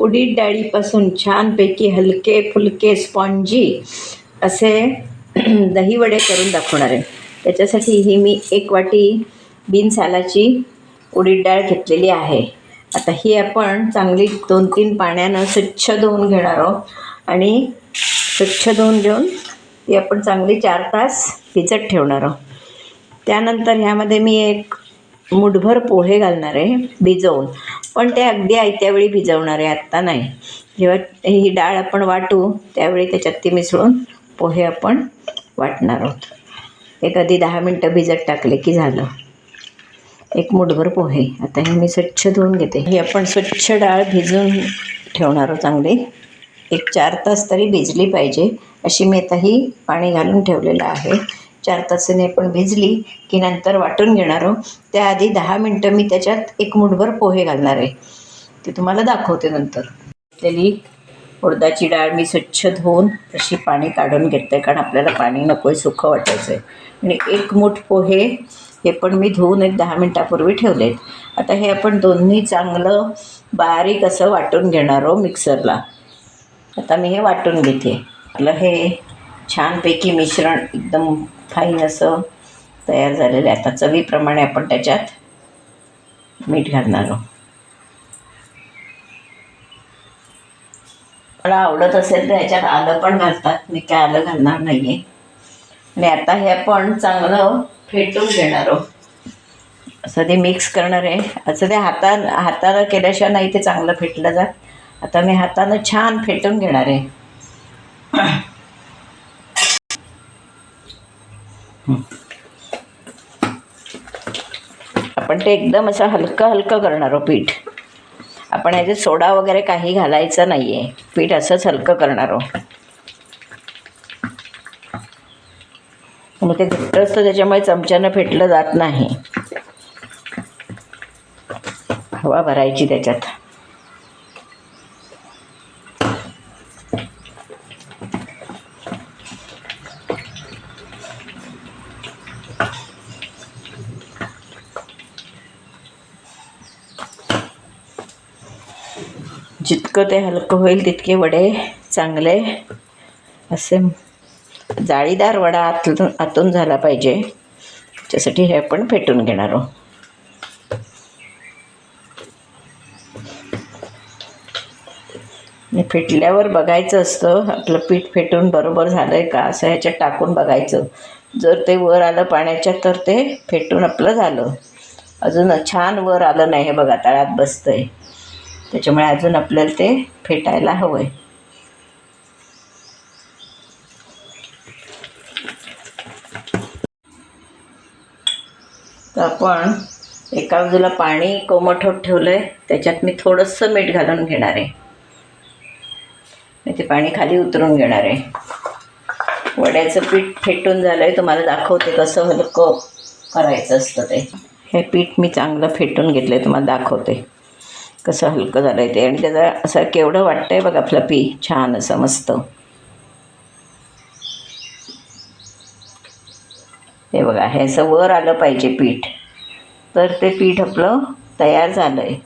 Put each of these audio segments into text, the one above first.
उडीद डाळीपासून छानपैकी हलके फुलके स्पॉन्जी असे दही वडे करून दाखवणार आहे. त्याच्यासाठी ही मी 1 वाटी बिनसालाची उडीद डाळ घेतलेली आहे. आता ही आपण चांगली 2-3 पाण्यानं स्वच्छ धुवून घेणार आहोत आणि स्वच्छ धुवून घेऊन ती आपण चांगली 4 तास भिजत ठेवणार आहोत. त्यानंतर ह्यामध्ये मी एक मुठभर पोहे घालणार आहे भिजवून, पण ते अगदी आयत्या वेळी भिजवणार आहे, आत्ता नाही. जेव्हा ही डाळ आपण वाटू त्यावेळी त्याच्यात ती मिसळून पोहे आपण वाटणार आहोत. एक आधी 10 मिनटं भिजत टाकले की झालं. एक मुठभर पोहे. आता हे मी स्वच्छ धुवून घेते. ही आपण स्वच्छ डाळ भिजून ठेवणार आहोत चांगली. एक 4 तास तरी भिजली पाहिजे अशी मी आता ही पाणी घालून ठेवलेलं आहे. 4 तासाने पण भिजली की नंतर वाटून घेणार आहोत. त्याआधी 10 मिनटं मी त्याच्यात एक मुठभर पोहे घालणार आहे, ते तुम्हाला दाखवते नंतर. घेतलेली उडदाची डाळ मी स्वच्छ धुवून अशी पाणी काढून घेते, कारण आपल्याला पाणी नको आहे, सुकं वाटायचं आहे. आणि 1 मूठ पोहे हे पण मी धुवून एक 10 मिनटापूर्वी ठेवलेत. आता हे आपण दोन्ही चांगलं बारीक असं वाटून घेणार आहोत मिक्सरला. आता मी हे वाटून घेते. आपलं हे छानपैकी मिश्रण एकदम फाईन असं तयार झालेलं आहे. आता चवीप्रमाणे आपण त्याच्यात मीठ घालणार आहोत. मला आवडत असेल तर ह्याच्यात आलं पण घालतात, मी काय आलं घालणार नाही आहे. आणि आता हे आपण चांगलं फेटून घेणार आहोत. असं ते मिक्स करणार आहे. असं ते हातानं केल्याशिवाय नाही ते चांगलं फेटलं जात. आता मी हातानं छान फेटून घेणार आहे. आपण ते एकदम असं हलकं हलकं करणार आहोत पीठ. आपण ह्याच्यात सोडा वगैरे काही घालायचं नाही आहे. पीठ असंच हलकं करणार आहोत. मग ते घट्ट असतं त्याच्यामुळे चमच्यानं फेटलं जात नाही. हवा भरायची त्याच्यात. जितकं ते हलकं होईल तितके वडे चांगले असे जाळीदार वडा आतून झाला पाहिजे, त्याच्यासाठी हे आपण फेटून घेणार आहोत. फेटल्यावर बघायचं असतं आपलं पीठ फेटून बरोबर झालं आहे का, असं ह्याच्यात टाकून बघायचं. जर ते वर आलं पाण्याच्या तर ते फेटून आपलं झालं. अजून छान वर आलं नाही, हे बघा तळात बसतं आहे, त्याच्यामुळे अजून आपल्याला ते फेटायला हवं आहे. तर आपण एका बाजूला पाणी कोमट होत ठेवलं आहे, त्याच्यात मी थोडंसं मीठ घालून घेणार आहे. ते पाणी खाली उतरून घेणार आहे. वड्याचं पीठ फेटून झालं आहे, तुम्हाला दाखवते कसं हलकं करायचं असतं ते. हे पीठ मी चांगलं फेटून घेतलं आहे, तुम्हाला दाखवते कसं हलकं झालं आहे ते. आणि त्याचा असं केवढं वाटतं आहे बघा फ्लफी, छान असं मस्त. हे बघा, हे असं वर आलं पाहिजे पीठ, तर ते पीठ आपलं तयार झालं आहे.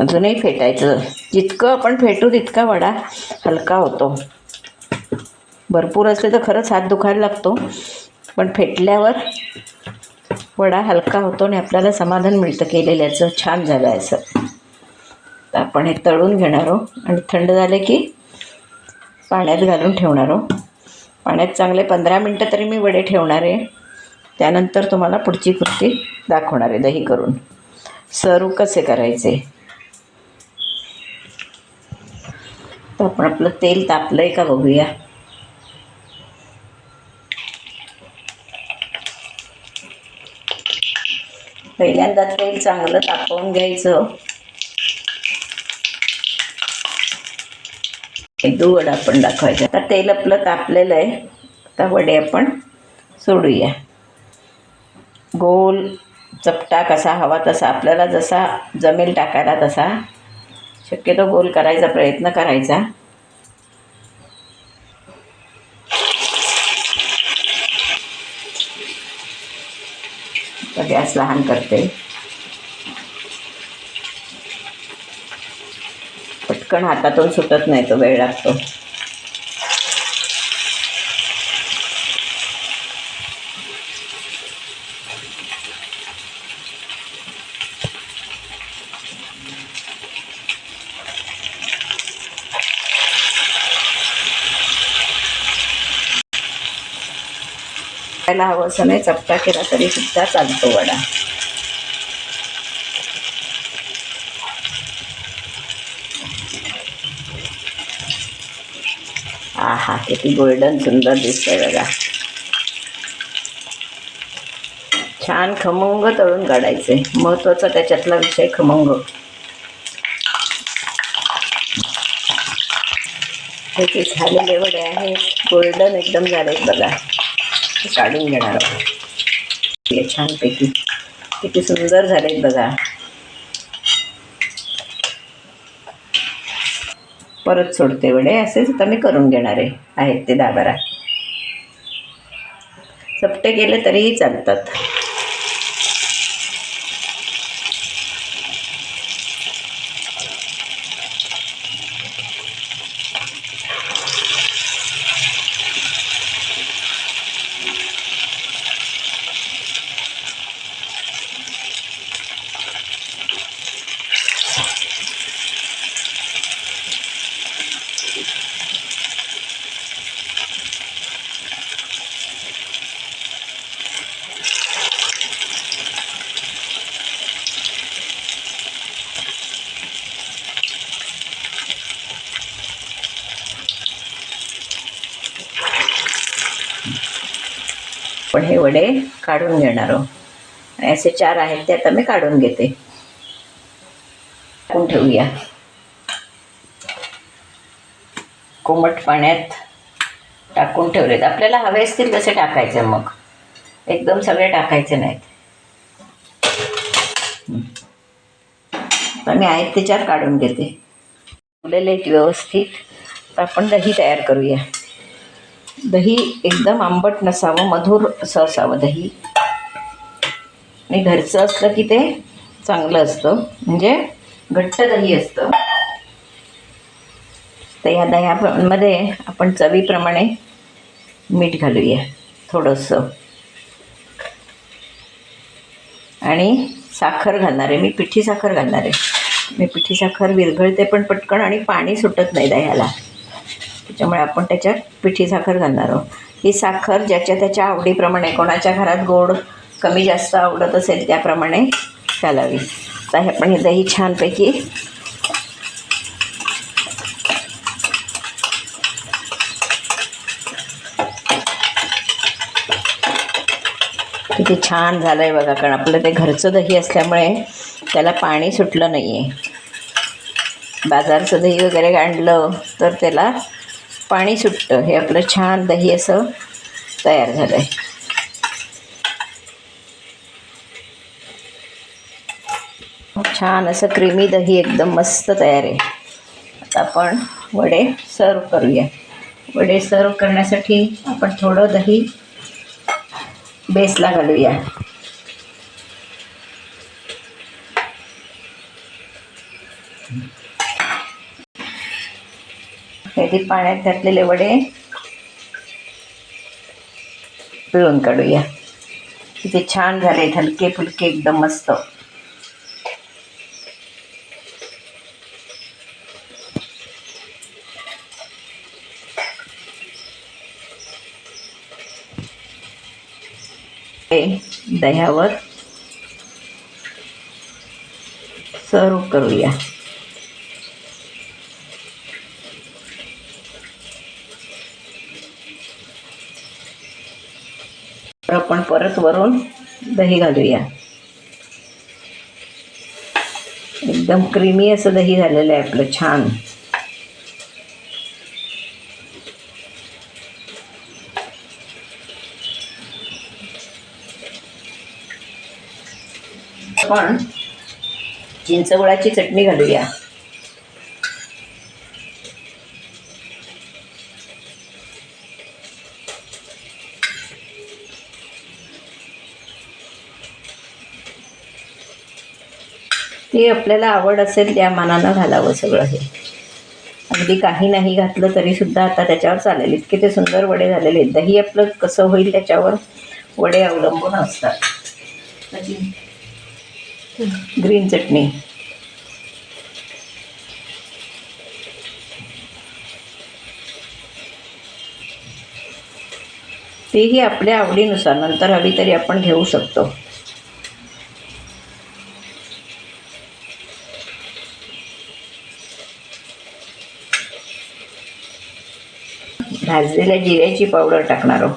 अजूनही फेटायचं. जितकं आपण फेटू तितका वडा हलका होतो. भरपूर असले तर खरंच हात दुखायला लागतो, पण फेटल्यावर वडा हलका होतो आणि आपल्याला समाधान मिळतं केलेल्याचं, छान झालं आहे असं. तर आपण हे तळून घेणार आहोत आणि थंड झाले की पाण्यात घालून ठेवणार आहोत. पाण्यात चांगले 15 मिनटं तरी मी वडे ठेवणार आहे. त्यानंतर तुम्हाला पुढची कृती दाखवणार आहे दही करून. सर्व कसे करायचे. तर आपण आपलं तेल तापलं आहे का बघूया. पहिल्यांदा तेल चांगलं तापवून घ्यायचं. दो वडा आपण दाखवायचा. आता तेल आपलं तापलेलं आहे. आता वडे आपण सोडूया. गोल चपटा कसा हवा तसा, आपल्याला जसा जमेल टाकायला तसा शक्यतो गोल करायचा प्रयत्न करायचा. गॅस लहान करते. पटकन हातातून सुटत नाही, तो वेळ लागतो. त्याला हवं असं नाही, चपटा केला तरी सुद्धा चालतो वडा. आहा, किती गोल्डन सुंदर दिसतंय बघा. छान खमंग तळून काढायचे, महत्वाचा त्याच्यातला विषय खमंग. हे झालेले वडे आहेत, गोल्डन एकदम झालेत बघा. काढून घेणार आहोत हे छानपैकी. किती सुंदर झालेत बघा. परत सोडते वडे असेच आता मी करून घेणार आहेत ते 10-12. चपटे केले तरीही चालतात. पण हे वडे काढून घेणार आहोत. आणि असे 4 आहेत ते आता मी काढून घेते. टाकून ठेवूया कोमट पाण्यात. टाकून ठेवलेत. आपल्याला हवे असतील तसे टाकायचे, मग एकदम सगळे टाकायचे नाहीत. तर मी आहेत ते 4 काढून घेते. ठेवलेले आहेत व्यवस्थित. तर आपण दही तयार करूया. दही एकदम आंबट नसावं, मधुर असं असावं दही. आणि घरचं असलं की ते चांगलं असतं, म्हणजे घट्ट दही असतं. तर या दह्यामध्ये आपण चवीप्रमाणे मीठ घालूया थोडंसं. आणि साखर घालणार आहे मी, पिठी साखर घालणार आहे मी. पिठी साखर विरघळते पण पटकन आणि पाणी सुटत नाही दह्याला, त्याच्यामुळे आपण त्याच्यात पिठी साखर घालणार आहोत. ही साखर ज्याच्या त्याच्या आवडीप्रमाणे, कोणाच्या घरात गोड कमी जास्त आवडत असेल त्याप्रमाणे घालावी. तर हे आपण हे दही छानपैकी किती छान झालं आहे बघा. कारण आपलं ते घरचं दही असल्यामुळे त्याला पाणी सुटलं नाही आहे. बाजारचं दही वगैरे आणलं तर त्याला पाणी सुटतं. हे आपलं छान दही असं तयार झालं आहे. छान असं क्रीमी दही एकदम मस्त तयार आहे. आता आपण वडे सर्व करूया. वडे सर्व करण्यासाठी आपण थोडं दही बेसला घालूया. हे पाण्यात घातलेले वडे पिळून काढूया. किती छान झाले, हलके फुलके एकदम मस्त. दह्यावर सर्व करूया. आपण परत वरून दही घालूया. एकदम क्रीमी असं दही झालेलं आहे आपलं छान. आपण चिंचगुळाची चटणी घालूया. ते आपल्याला आवड असेल त्या मानानं घालावं सगळं. हे अगदी काही नाही घातलं तरीसुद्धा आता त्याच्यावर चालेल, इतके ते सुंदर वडे झालेले आहेत. दही आपलं कसं होईल त्याच्यावर वडे अवलंबून असतात. त्याची ग्रीन चटणी, तेही आपल्या आवडीनुसार, नंतर हवी तरी आपण घेऊ शकतो. भाजलेल्या जिऱ्याची पावडर टाकणार आहोत.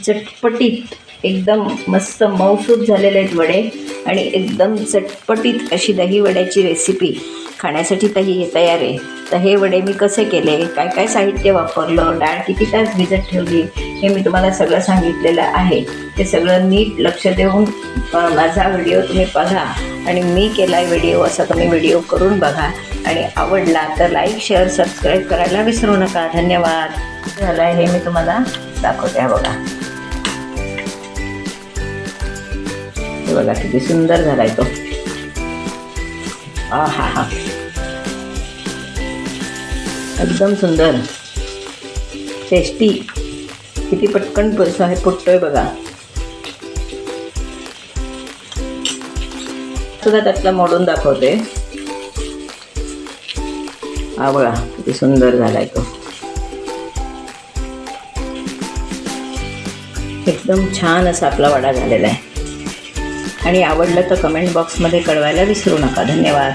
चटपटीत एकदम मस्त मऊसूत झालेले आहेत वडे आणि एकदम चटपटीत अशी दही वड्याची रेसिपी खाण्यासाठी तयार आहे. तर हे वडे मी कसे केले, काय काय साहित्य वापरलं, डाळ किती तास भिजत ठेवली, हे मी तुम्हाला सगळं सांगितलेलं आहे. ते सगळं नीट लक्ष देऊन माझा व्हिडिओ तुम्ही बघा आणि मी केला आहे व्हिडिओ असा तुम्ही व्हिडिओ करून बघा आणि आवडला तर लाईक शेअर सबस्क्राईब करायला विसरू नका. धन्यवाद. झालं आहे हे मी तुम्हाला दाखवते. बघा, हे बघा किती सुंदर झालाय तो. हा हा हा, एकदम सुंदर, टेस्टी. किती पटकन फुटतोय बघा. सुद्धा त्यातला मोडून दाखवते. हा बघा किती सुंदर झालाय तो. एकदम छान असा आपला वडा झालेला आहे आणि आवडलं तर कमेंट बॉक्समध्ये कळवायला विसरू नका. धन्यवाद.